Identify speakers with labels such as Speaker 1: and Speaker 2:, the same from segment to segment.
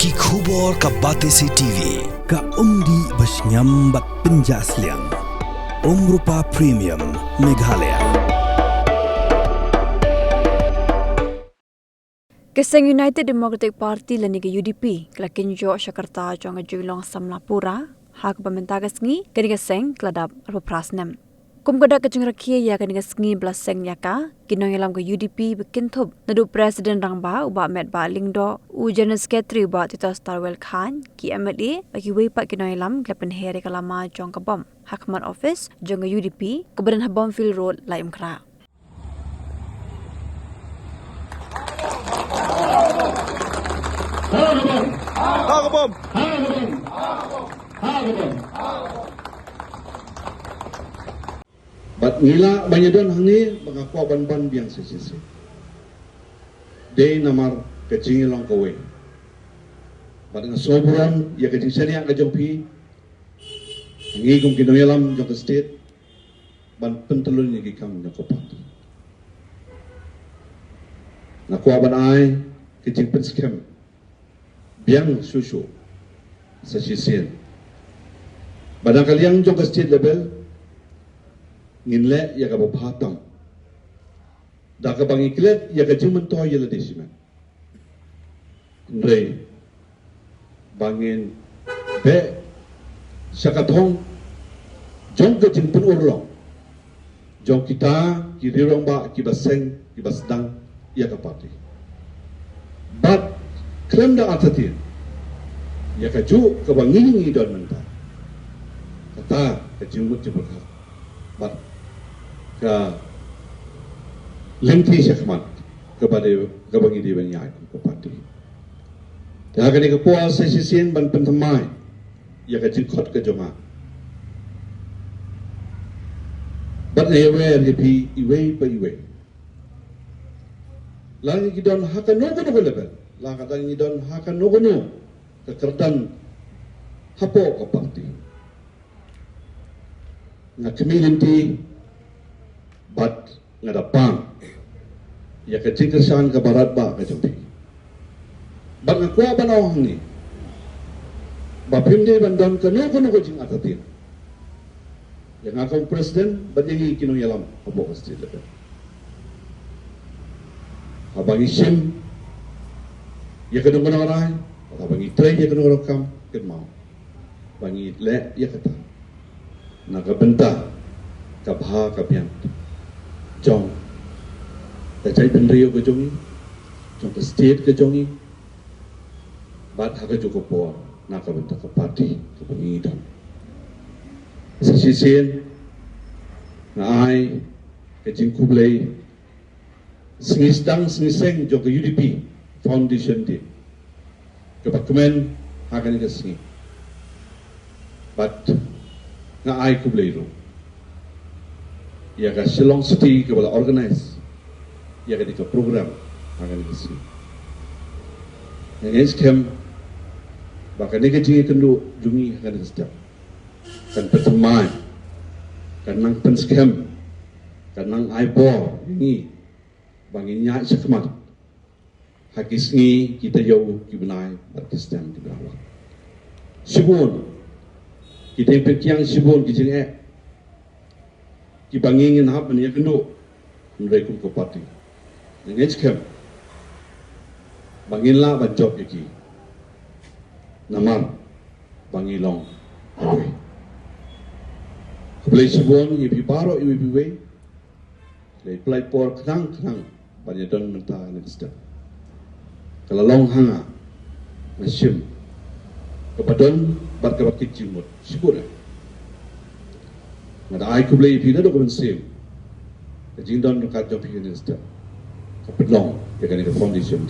Speaker 1: Ki khubor ka Batesi TV.
Speaker 2: Ka umdi basnyam bat penjaslian. Rupa Premium Meghalaya.
Speaker 3: Keseng United Democratic Party lani ke UDP kelakin jo Jakarta jonga julong Samlapura hak pementagas ngi kani keseng keladap arba prasnem. Kum kada kecing rakia ya kani kesengi belaseng yaka kinong yalam ke UDP bekinthub nadu Presiden Rangba uba Ahmed Ba Lingdo u General Secretary uba Tito Starwell Khan ki MLA bagi wepak kinong yalam kelapen here kalama jong kabom Hakman Office jonga UDP kebadan Habomfield Road Laim Kra.
Speaker 4: Bat ngila banyadon hangi mengaku ban biang sisi. Day namar kecing long kowe. Bat ngasobran ya kecing senia ka jompi. Hangi kum kinoyalam jong state ban pentelun ni gikam jong kopat. Naku ban ai kecing penskem. Biang susu sa sisien. Badang kaliang jong state level nginle ya ka babatang da ka bangi klet ya ka jumen to yela desimen ndre bangin be sakatong jong ka jing pun urlo jong kita ki rirong ba ki baseng ki basdang ya ka parti bat klem da atatin ya ka ju ka bangi ngi don menta kata ka jumut jebul bat ka lengthi syakmat kepada kebangi di banyak ke parti. Dah kini ke puas sesisin ban pentemai ya ke jingkot ke joma. Bat ewe ripi iwe pa iwe. Lagi kidon hakan nogo nogo level. Lagi kidon hakan nogo nogo kekerdan hapo ke parti. Nga community bat ngadapang ya kecil kesan ke barat ba ke jompi bat ngakua banawang ni bapim dia bandon ke nuko jing atatin yang akong presiden bat yang kino yalam abo pasti lepas abang isim ya kedung konorai abang itray ya kedung rokam ken mau bangi le ya kata nakabenta kabha kapian jong kacai penrio ke jongi jong ke state ke jongi bat haka cukup po nakabenta ke parti ke pengidan sisien na ai ke jingkublei singiseng jong ke UDP foundation di ke pakumen haka ni ke singi bat na ai kublei ro ya ka Shillong City ke bala organize ya ka di ka program akan disi yang eskem baka ni ka jingi kendo jungi akan disetiap kan pertemuan kan nang penskem kan nang aibor ini bangi nyak sekmat hakis ni kita jauh ki benai berkistem di bawah sibun kita perkiang sibun ki jingi ki bangingin hab ni kendo mereka ko parti ngej kem bangin la ban job yaki namar bangilong oi play sibon ye pi baro ye pi we le play por knang banyak don menta ni step kalau long hanga mesim kepadon bat ke bakit jimut syukur ngada ai kublei pi na do kon sim jing don ka job pi ni step ka pedlong ya kan ke foundation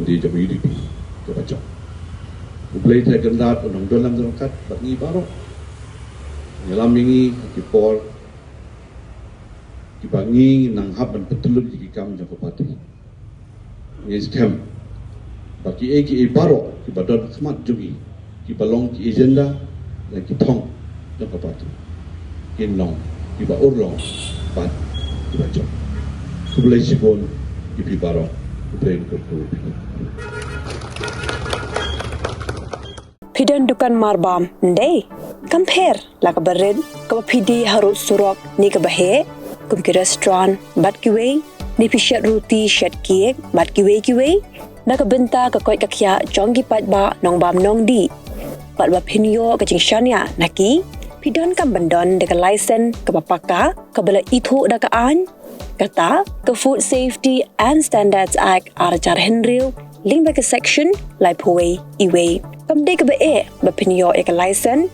Speaker 4: di job UDP ke baca kublei ta gendat onong dolam don kat bat ni baro ngelam mingi ki por ki bangi nang haban petulun ki kam jong pati ni scam baki eki baro ki badon khmat jugi ki balong ki agenda dan ki thong jong pati kin long ki ba urlong bat ki baca kublei sibon ki baro kublei ko
Speaker 5: Pidan dukan marbam, ndai. Compare la ka bered, ka pidi harut surok ni ka bahe, kum ki restaurant, bat ki wei, ni pishat roti shat kiek, bat ki wei, na ka benta ka koi ka kya jong ki pat ba nong bam nong di. Pat ba pinyo ka jing shanya naki, pidan kam bandon de ka lisen ka papaka, ka bala itu da ka an, kata ka Food Safety and Standards Act arajar henril, ling ba ka section lai puwei iwei. Kamde ka ba pinyo ka lisen,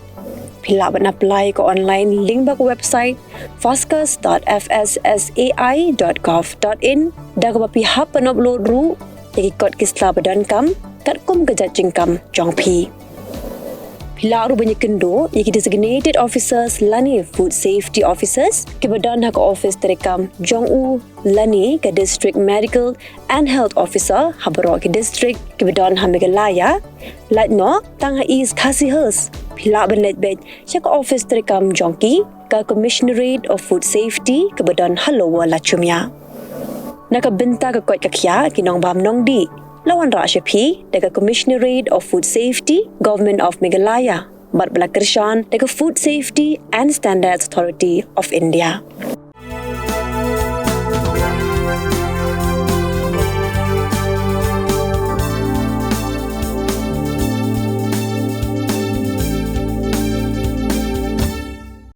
Speaker 5: pila ba na apply ka online link ba ka website fascas.fssai.gov.in da ka ba pihap upload ru ikot kisla badan kam kat kum ka judging kam jong pi. Pila ru banyak kendo iki designated officers lani food safety officers ke badan hak office terekam jong u lani ke district medical and health officer habro ke district ke badan Meghalaya latno tang is kasihers pila benet bet chak office terekam jongki ka commissionerate of food safety ke badan halowa lachumya nakabenta ka kot kakya kinong bam nong di lawan ra shapi daga commissionerate of food safety government of Meghalaya bat balakershan daga food safety and standards authority of India.